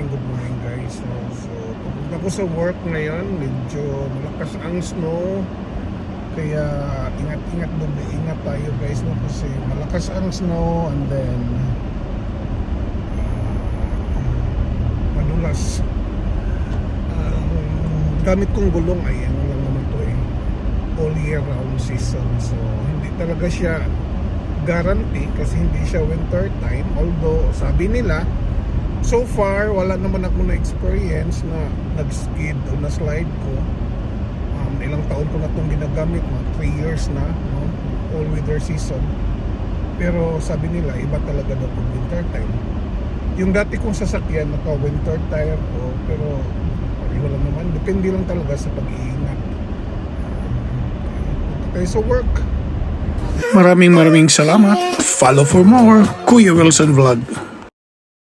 good morning guys. So pagpunta ko sa work ngayon, medyo malakas ang snow. Kaya ingat-ingat, doble ingat tayo guys, no? Kasi malakas ang snow and then madulas. Gamit kong gulong ay ano lang naman to all year round season. So hindi talaga siya guarantee kasi hindi siya winter time. Although sabi nila, so far wala naman ako na experience na nag-skid o na-slide ko. Ilang taon ko na itong ginagamit, 3 years na, no? All weather season. Pero sabi nila iba talaga daw pag winter time. Yung dati kong sasakyan naka winter tire ko, pero pareho lang naman, depende lang talaga sa pag-iingat. Okay, so work. Maraming salamat. Follow for more Kuya Wilson Vlog.